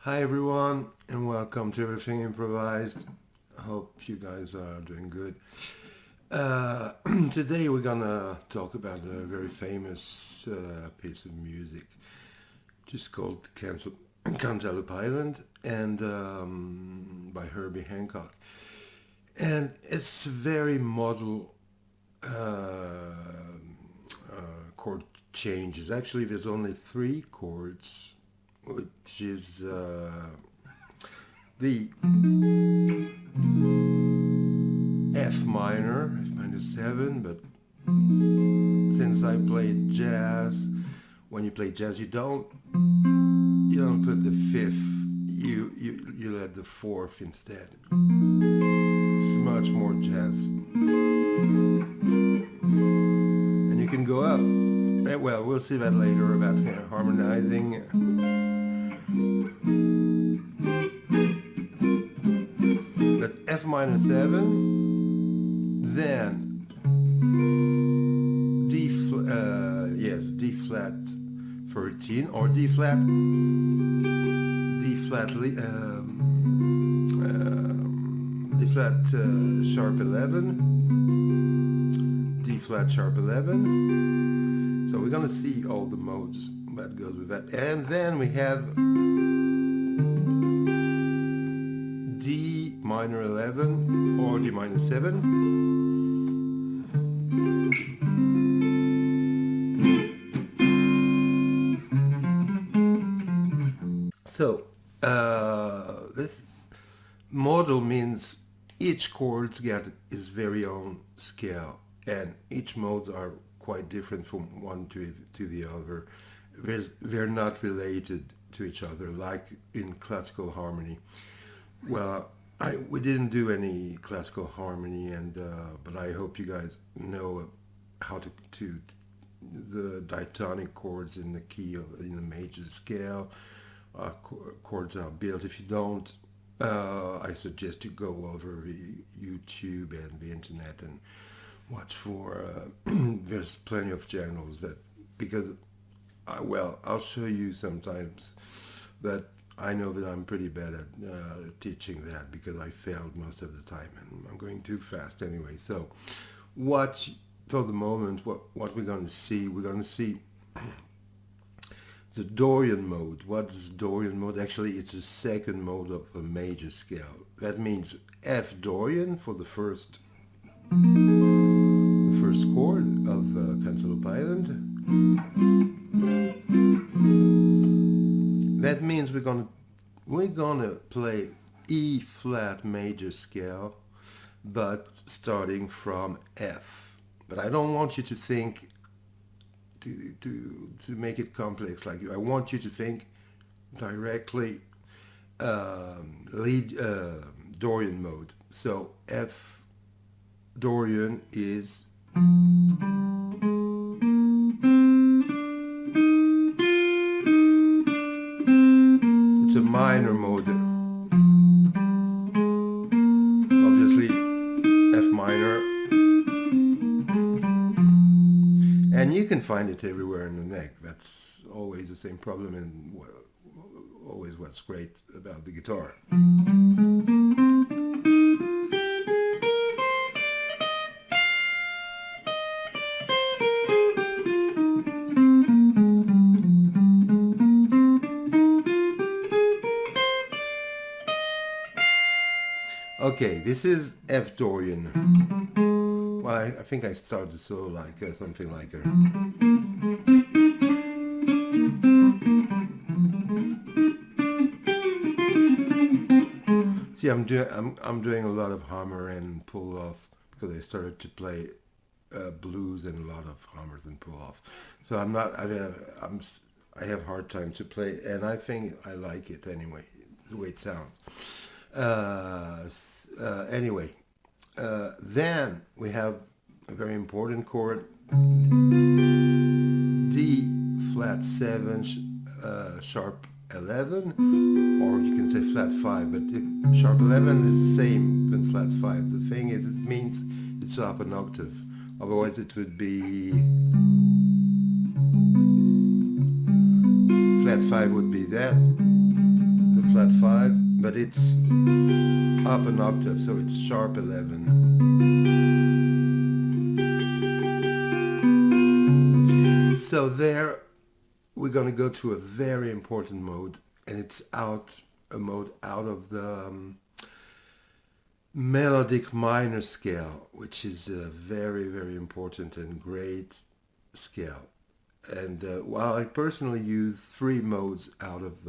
Hi everyone, and welcome to Everything Improvised. I hope you guys are doing good. Today we're gonna talk about a very famous piece of music, just called Cantaloupe Island, and by Herbie Hancock. And it's very modal chord changes. Actually, there's only 3 chords, which is the F minor 7, but since I played jazz, when you play jazz you don't put the 5th, you let the 4th instead. It's much more jazz. And you can go up. Well, we'll see that later about harmonizing. But F minor 7, then D flat 13, or D flat sharp 11, D flat sharp 11. So we're gonna see all the modes that goes with that, and then we have D minor 11 or D minor 7. So this modal means each chord gets its very own scale, and each modes are quite different from one to the other. They're not related to each other like in classical harmony. Well, we didn't do any classical harmony, and but I hope you guys know how to the diatonic chords in the key in the major scale. Chords are built. If you don't, I suggest you go over the YouTube and the internet and watch for there's plenty of channels that, because I'll show you sometimes, but I know that I'm pretty bad at teaching that because I failed most of the time and I'm going too fast anyway. So for the moment, what we're going to see, the Dorian mode. What's Dorian mode? Actually, it's a second mode of a major scale. That means F Dorian for the first chord of Cantaloupe Island. That means we're gonna play E flat major scale, but starting from F. But I don't want you to think to make it complex like you. I want you to think directly Dorian mode. So F Dorian is it's a minor mode. Obviously F minor. And you can find it everywhere in the neck. That's always the same problem, and always what's great about the guitar. Okay, this is F Dorian. Well, I think I started the solo like something like a. See, I'm doing a lot of hammer and pull off because I started to play blues and a lot of hammers and pull off. So I have hard time to play, and I think I like it anyway, the way it sounds. Anyway. Then we have a very important chord, D flat 7 sharp 11, or you can say flat 5, but sharp 11 is the same than flat 5. The thing is, it means it's up an octave. Otherwise it would be flat 5 would be that, the flat 5, but it's up an octave, so it's sharp 11. So there we're going to go to a very important mode, and it's a mode out of the melodic minor scale, which is a very, very important and great scale. And while I personally use 3 modes out of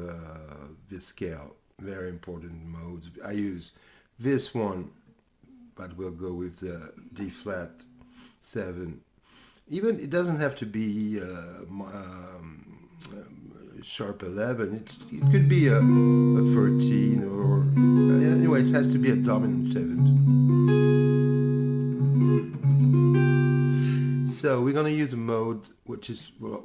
this scale, very important modes, I use this one, but we'll go with the D flat 7. Even it doesn't have to be sharp 11. It could be a 13, or anyway, it has to be a dominant 7th. So we're going to use a mode which is what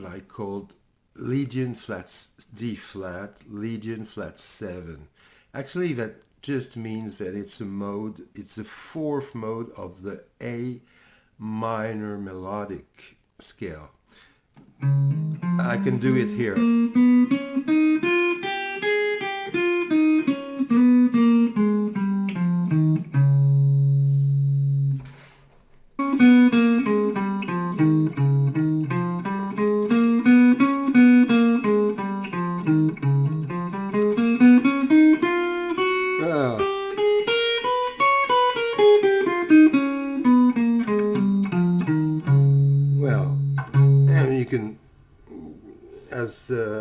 I called Legion flat D flat, Legion flat 7. Actually, that just means that it's a mode, it's the 4th mode of the A minor melodic scale. I can do it here.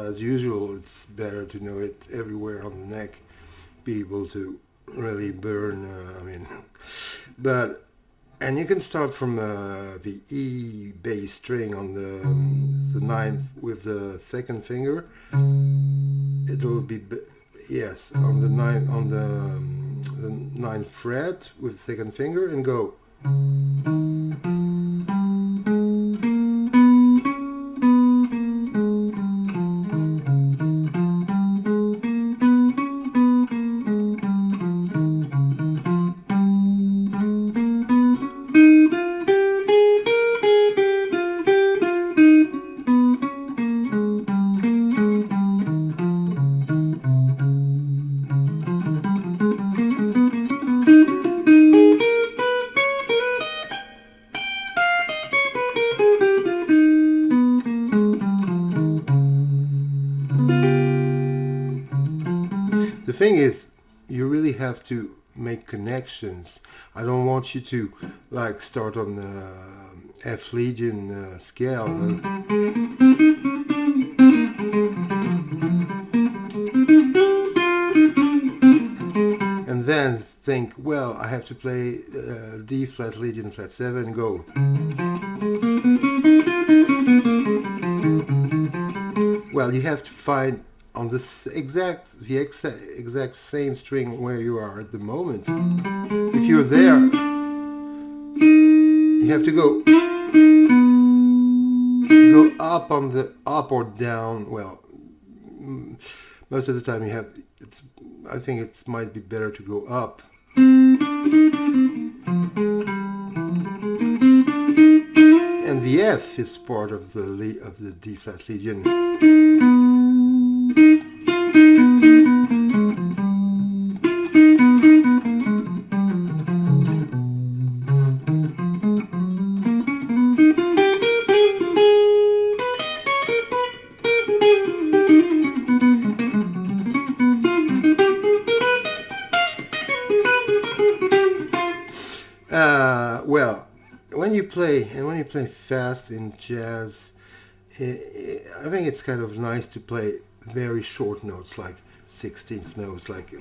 As usual, it's better to know it everywhere on the neck, be able to really burn, and you can start from the E bass string on the 9th with the 2nd finger. It'll be, yes, on the 9th fret with the 2nd finger, and go. The thing is, you really have to make connections. I don't want you to like start on the F Legion scale. And then think, well, I have to play D flat Legion flat 7, go. Well, you have to find on the exact same string where you are at the moment. If you're there, you have to go up on the up or down. Well, most of the time you have. I think it might be better to go up. And the F is part of the D flat Legion. Well, when you play fast in jazz, I think it's kind of nice to play very short notes, like 16th notes, like.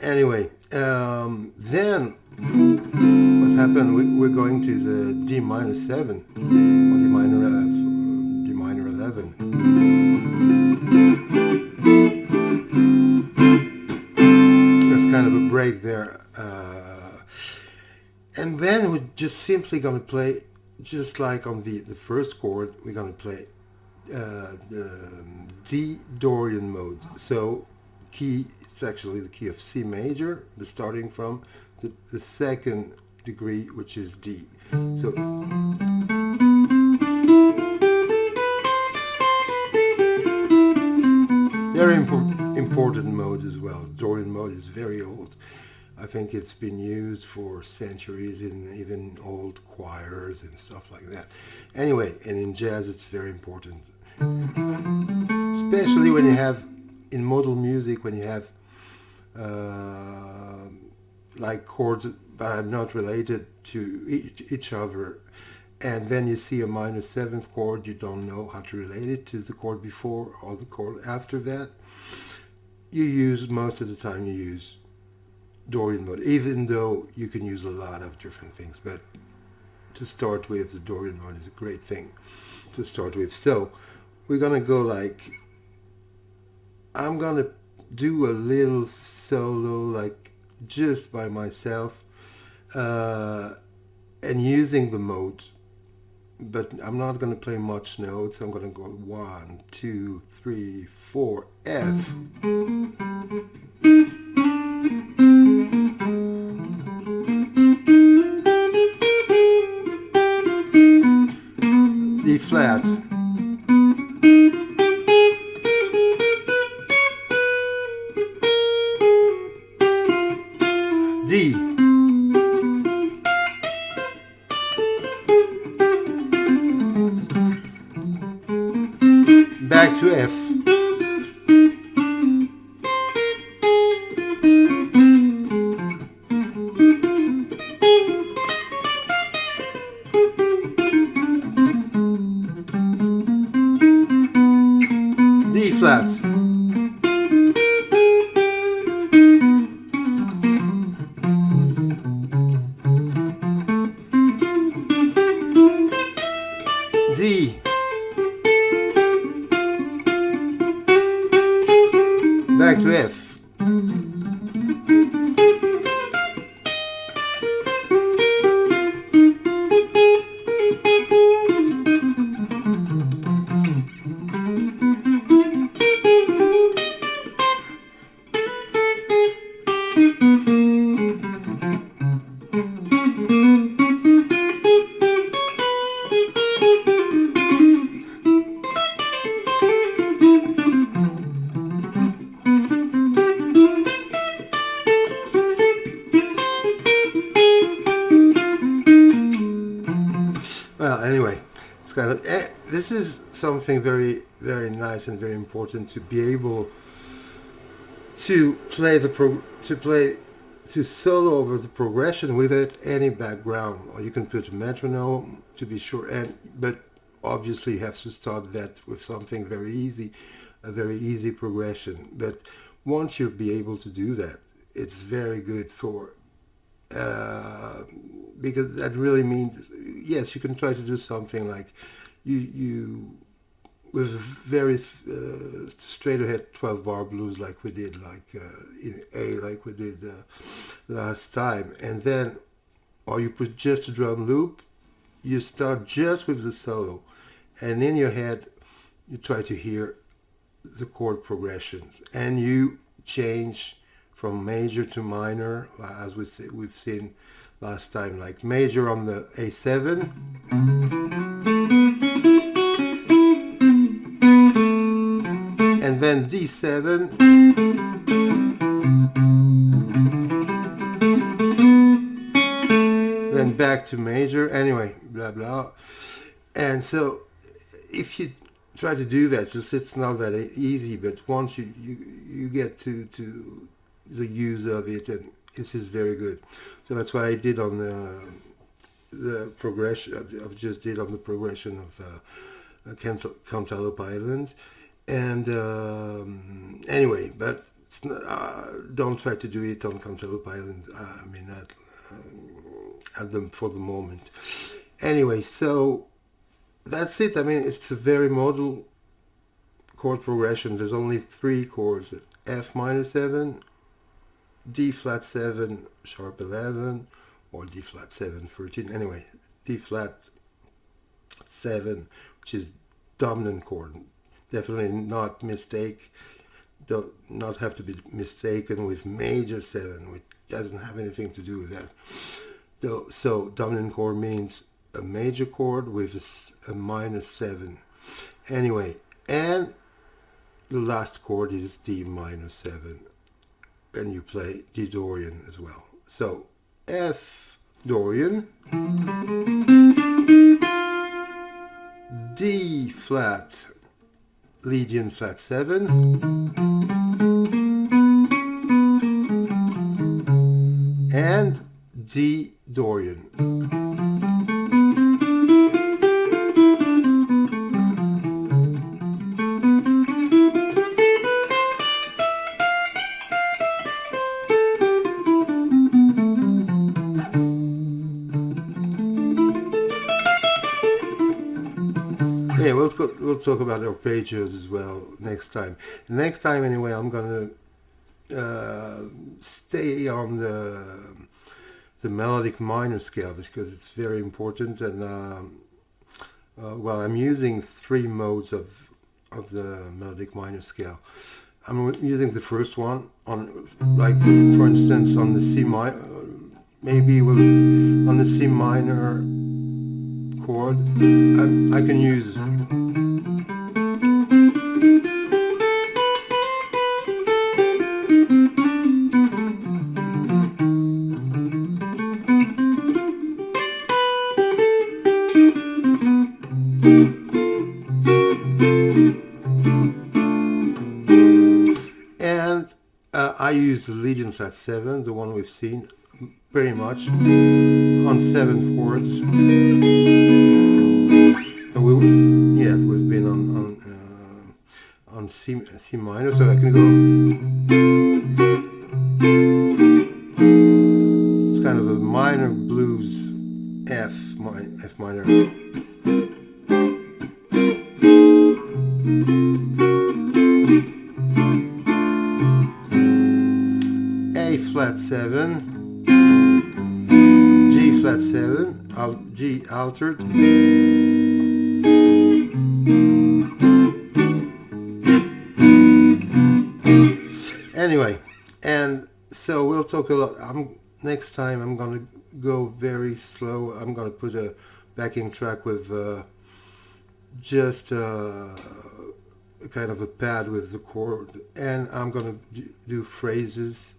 Anyway, then what happened? We're going to the D minor 7 or D minor 11. There's kind of a break there, and then we're just simply going to play, just like on the first chord, we're going to play D Dorian mode. So key, it's actually the key of C major, but starting from the second degree, which is D. So very important mode as well. Dorian mode is very old. I think it's been used for centuries in even old choirs and stuff like that. Anyway, and in jazz it's very important. Especially when you have, in modal music, when you have like chords that are not related to each other, and then you see a minor seventh chord, you don't know how to relate it to the chord before or the chord after that. You use, most of the time you use Dorian mode, even though you can use a lot of different things, but to start with, the Dorian mode is a great thing to start with. So we're gonna go like, I'm gonna do a little solo like just by myself and using the mode, but I'm not gonna play much notes. I'm gonna go 1, 2, 3, 4, F. D flat, D, back to F, D flat, D, back to F, well, anyway, it's kind of, this is something very, very nice and very important, to be able to play to solo over the progression without any background. Or you can put a metronome to be sure, but obviously you have to start that with something very easy, a very easy progression. But once you'll be able to do that, it's very good for because that really means, yes, you can try to do something like you with very straight ahead 12 bar blues like we did, like in A, like we did last time, and then, or you put just a drum loop, you start just with the solo, and in your head you try to hear the chord progressions, and you change from major to minor, as we've seen last time, like major on the A7, and then D7, then back to major, anyway, blah blah. And so if you try to do that, just, it's not that easy, but once you get to the use of it, and this is very good. So that's what I did on the progression. I've just did on the progression of Cantaloupe Island, and anyway, but it's not, don't try to do it on Cantaloupe Island. I mean, at them for the moment. Anyway, so that's it. I mean, it's a very modal chord progression. There's only 3 chords: F minor 7, D flat 7 sharp 11, or D flat 7 13. Anyway, D flat 7, which is dominant chord. Definitely not not have to be mistaken with major 7, which doesn't have anything to do with that. So dominant chord means a major chord with a minor 7. Anyway, and the last chord is D minor 7, and you play D Dorian as well. So F Dorian, D flat, Lydian flat 7, and D Dorian. Yeah, we'll talk about arpeggios as well next time. Next time, anyway, I'm gonna stay on the melodic minor scale because it's very important. And well, I'm using 3 modes of the melodic minor scale. I'm using the first one on, like, for instance, on the C minor. Maybe on the C minor chord, I can use and I use the Lydian flat 7, the one we've seen pretty much on 7 chords. And we've been on C minor, so I can go. It's kind of a minor blues F minor. A flat 7, G flat 7, G altered. Anyway, and so we'll talk a lot. Next time I'm gonna go very slow. I'm gonna put a backing track with just kind of a pad with the chord, and I'm gonna do phrases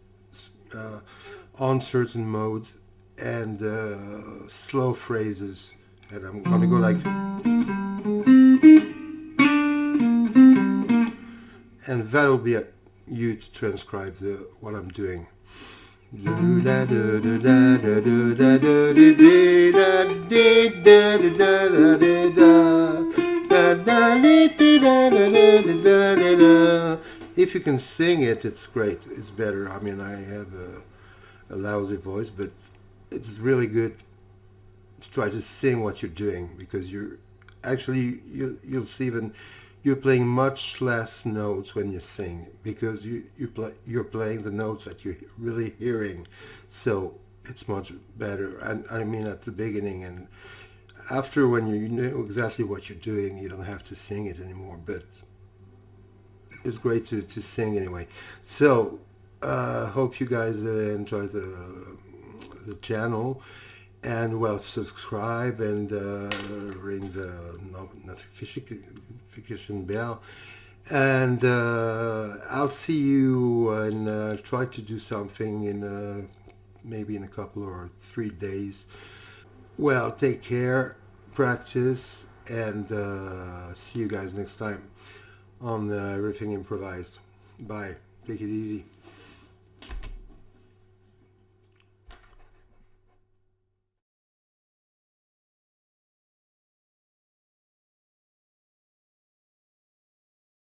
on certain modes and slow phrases, and I'm gonna go like, and that'll be you to transcribe what I'm doing. If you can sing it, it's great. It's better. I mean, I have a lousy voice, but it's really good to try to sing what you're doing, because you'll see even you're playing much less notes when you sing, because you're playing the notes that you're really hearing. So it's much better. And I mean, at the beginning and after, when you know exactly what you're doing, you don't have to sing it anymore. But it's great to sing anyway. So hope you guys enjoy the channel, and well, subscribe and ring the notification bell, and I'll see you and try to do something in maybe in a couple or 3 days. Well, take care, practice, and see you guys next time on Everything Improvised. Bye. Take it easy.